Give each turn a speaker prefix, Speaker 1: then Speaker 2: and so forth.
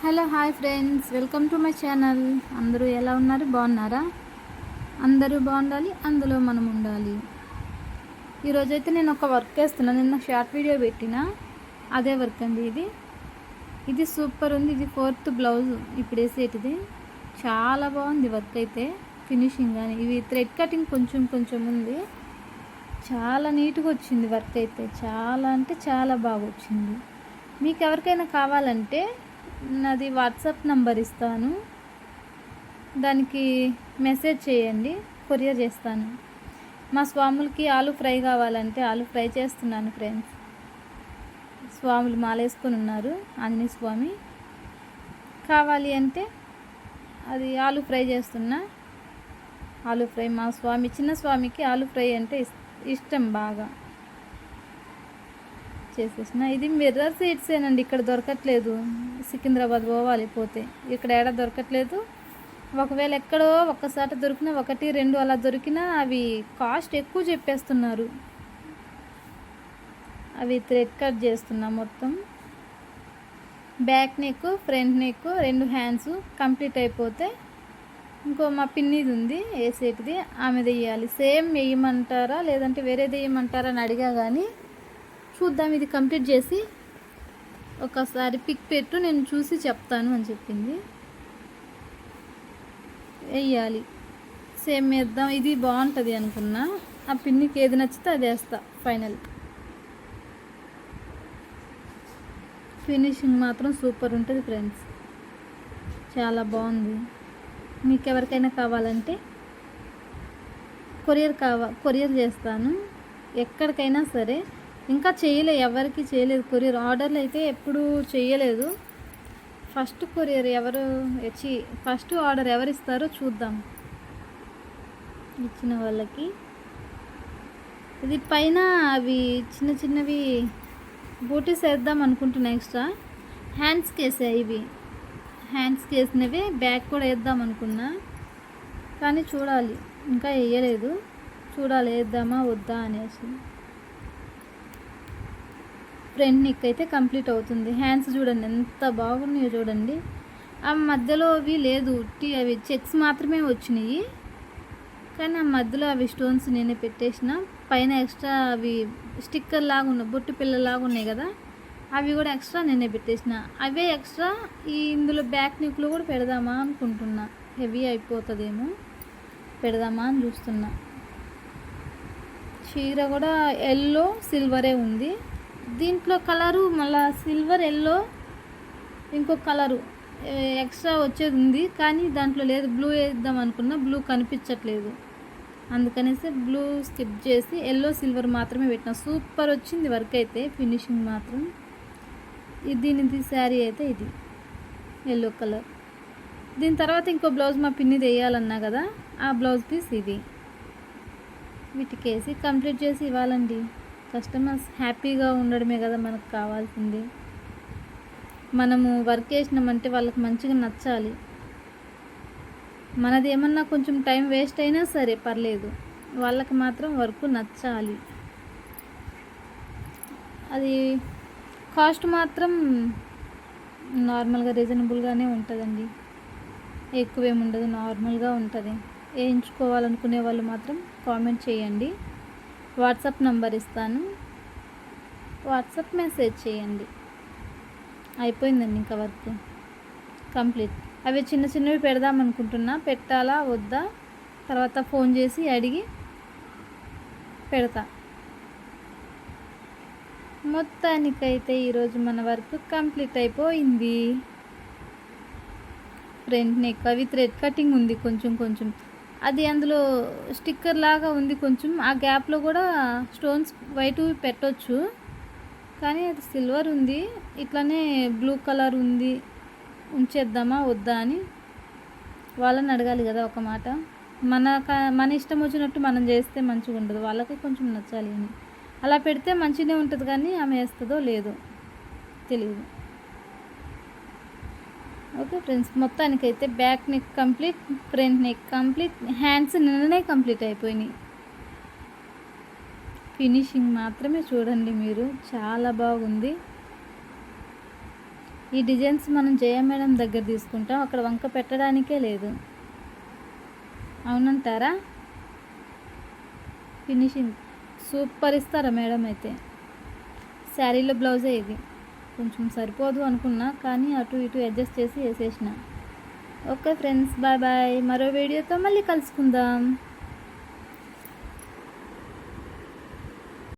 Speaker 1: Hello hi friends, welcome to my channel. అందరూ ఎలా ఉన్నారు? బాగున్నారా? అందరూ బాగుండాలి, అందులో మనం ఉండాలి. ఈరోజైతే నేను ఒక వర్క్ చేస్తున్నాను. నిన్న షార్ట్ వీడియో పెట్టిన అదే వర్క్ అండి. ఇది సూపర్ ఉంది. ఇది 4th బ్లౌజ్ ఇప్పుడు వేసేటిది. చాలా బాగుంది వర్క్ అయితే, ఫినిషింగ్ కానీ. ఇవి థ్రెడ్ కటింగ్ కొంచెం ఉంది. చాలా నీట్గా వచ్చింది వర్క్ అయితే. చాలా అంటే చాలా బాగా వచ్చింది. మీకు ఎవరికైనా కావాలంటే నాది వాట్సాప్ నంబర్ ఇస్తాను, దానికి మెసేజ్ చేయండి, కొరియర్ చేస్తాను. మా స్వాములకి ఆలు ఫ్రై కావాలంటే ఆలు ఫ్రై చేస్తున్నాను ఫ్రెండ్స్. స్వాములు మాలేసుకొని ఉన్నారు, ఆంజనేయ స్వామి. కావాలి అంటే అది ఆలు ఫ్రై చేస్తున్నా. ఆలు ఫ్రై మా స్వామి, చిన్న స్వామికి ఆలు ఫ్రై అంటే ఇష్టం బాగా. చేసేసిన. ఇది మిర్రర్ సీట్సేనండి, ఇక్కడ దొరకట్లేదు. సికింద్రాబాద్ పోవాలి, పోతే ఇక్కడ ఏడా దొరకట్లేదు. ఒకవేళ ఎక్కడో ఒక్కసారి దొరికినా, 1, 2 అలా దొరికినా అవి కాస్ట్ ఎక్కువ చెప్పేస్తున్నారు. అవి థ్రెడ్ కట్ చేస్తున్నా. మొత్తం back neck, front neck, 2 hands complete అయిపోతే ఇంకో మా పిన్నిది ఉంది వేసేటిది, ఆమె వేయాలి. సేమ్ వేయమంటారా లేదంటే వేరేది వేయమంటారా అని అడిగా, కానీ చూద్దాం, ఇది కంప్లీట్ చేసి ఒకసారి పిక్ పెట్టు, నేను చూసి చెప్తాను అని చెప్పింది. వేయాలి, సేమ్ వేద్దాం. ఇది బాగుంటుంది అనుకున్నా. ఆ పిన్నికి ఏది నచ్చితే అది వేస్తా. ఫైనల్ ఫినిషింగ్ మాత్రం సూపర్ ఉంటుంది ఫ్రెండ్స్, చాలా బాగుంది. మీకు ఎవరికైనా కావాలంటే కొరియర్ చేస్తాను, ఎక్కడికైనా సరే. ఇంకా ఎవరికి చేయలేదు కొరియర్. ఆర్డర్లు అయితే ఎప్పుడు చేయలేదు. ఫస్ట్ ఆర్డర్ ఎవరు ఇస్తారో చూద్దాం, ఇచ్చిన వాళ్ళకి. ఇది పైన అవి చిన్నవి బూటీస్ వేద్దాం అనుకుంటున్నా. ఎక్స్ట్రా హ్యాండ్స్కి వేసా. ఇవి హ్యాండ్స్కి వేసినవి బ్యాక్ కూడా వేద్దాం అనుకున్నా, కానీ చూడాలి, ఇంకా వేయలేదు. చూడాలి వేద్దామా వద్దా అనేసి. ఫ్రంట్ నెక్ అయితే కంప్లీట్ అవుతుంది. హ్యాండ్స్ చూడండి ఎంత బాగున్నాయో చూడండి. ఆ మధ్యలో అవి లేదు, అవి చెక్స్ మాత్రమే వచ్చినాయి. కానీ ఆ మధ్యలో అవి స్టోన్స్ నేనే పెట్టేసిన. పైన ఎక్స్ట్రా అవి స్టిక్కర్ లాగా ఉన్నాయి, బొట్టు పిల్లలాగా ఉన్నాయి కదా, అవి కూడా ఎక్స్ట్రా నేనే పెట్టేసిన. అవే ఎక్స్ట్రా ఇందులో బ్యాక్ నెక్లో కూడా పెడదామా అనుకుంటున్నా. హెవీ అయిపోతుందేమో, పెడదామా అని చూస్తున్నా. చీర కూడా ఎల్లో సిల్వరే ఉంది. దీంట్లో కలరు మళ్ళీ సిల్వర్, ఎల్లో, ఇంకో కలరు ఎక్స్ట్రా వచ్చేది ఉంది, కానీ దాంట్లో లేదు. బ్లూ వేద్దాం అనుకున్నా, బ్లూ కనిపించట్లేదు. అందుకనేసి బ్లూ స్కిప్ చేసి ఎల్లో సిల్వర్ మాత్రమే పెట్టిన. సూపర్ వచ్చింది వర్క్ అయితే, ఫినిషింగ్ మాత్రం. దీనిది శారీ అయితే ఇది ఎల్లో కలర్. దీని తర్వాత ఇంకో బ్లౌజ్ మా పిన్నిది వేయాలన్నా కదా, ఆ బ్లౌజ్ పీస్ ఇది. వీటికేసి కంప్లీట్ చేసి ఇవ్వాలండి. కస్టమర్స్ హ్యాపీగా ఉండడమే కదా మనకు కావాల్సింది. మనము వర్క్ చేసినామంటే వాళ్ళకి మంచిగా నచ్చాలి. మనది ఏమన్నా కొంచెం టైం వేస్ట్ అయినా సరే పర్లేదు, వాళ్ళకి మాత్రం వర్క్ నచ్చాలి. అది కాస్ట్ మాత్రం నార్మల్గా రీజనబుల్గానే ఉంటుందండి, ఎక్కువేమి ఉండదు, నార్మల్గా ఉంటుంది. వేయించుకోవాలనుకునే వాళ్ళు మాత్రం కామెంట్ చేయండి. వాట్సాప్ నంబర్ ఇస్తాను, వాట్సాప్ మెసేజ్ చేయండి. అయిపోయిందండి ఇంకా వర్క్ కంప్లీట్. అవి చిన్నవి పెడదాం అనుకుంటున్నా, పెట్టాలా వద్దా తర్వాత ఫోన్ చేసి అడిగి పెడతా. మొత్తానికైతే ఈరోజు మన వర్క్ కంప్లీట్ అయిపోయింది. ఫ్రంట్ నెక్ అవి థ్రెడ్ కటింగ్ ఉంది కొంచెం. అది అందులో స్టిక్కర్ లాగా ఉంది కొంచెం. ఆ గ్యాప్లో కూడా స్టోన్స్ వైట్ పెట్టొచ్చు, కానీ అది సిల్వర్ ఉంది. ఇట్లానే బ్లూ కలర్ ఉంది, ఉంచేద్దామా వద్దా అని వాళ్ళని అడగాలి కదా ఒక మాట. మన ఇష్టం వచ్చినట్టు మనం చేస్తే మంచిగా ఉండదు, వాళ్ళకి కొంచెం నచ్చాలి అని. అలా పెడితే మంచిగానే ఉంటుంది, కానీ ఆమె వేస్తుందో లేదో తెలియదు. ఓకే ఫ్రెండ్స్, మొత్తానికైతే back neck complete, front neck complete, hands నిన్ననే కంప్లీట్ అయిపోయినాయి. ఫినిషింగ్ మాత్రమే చూడండి మీరు, చాలా బాగుంది. ఈ డిజైన్స్ మనం జయ మేడం దగ్గర తీసుకుంటాం, అక్కడ వంక పెట్టడానికే లేదు. అవునంటారా? ఫినిషింగ్ సూపర్ ఇస్తారా మేడం అయితే. శారీలో బ్లౌజే ఇది. కొంచెం సరిపోదు అనుకున్నా, కానీ అటు ఇటు అడ్జస్ట్ చేసి వేసేసిన. Okay friends, bye bye. మరో వీడియోతో మళ్ళీ కలుసుకుందాం.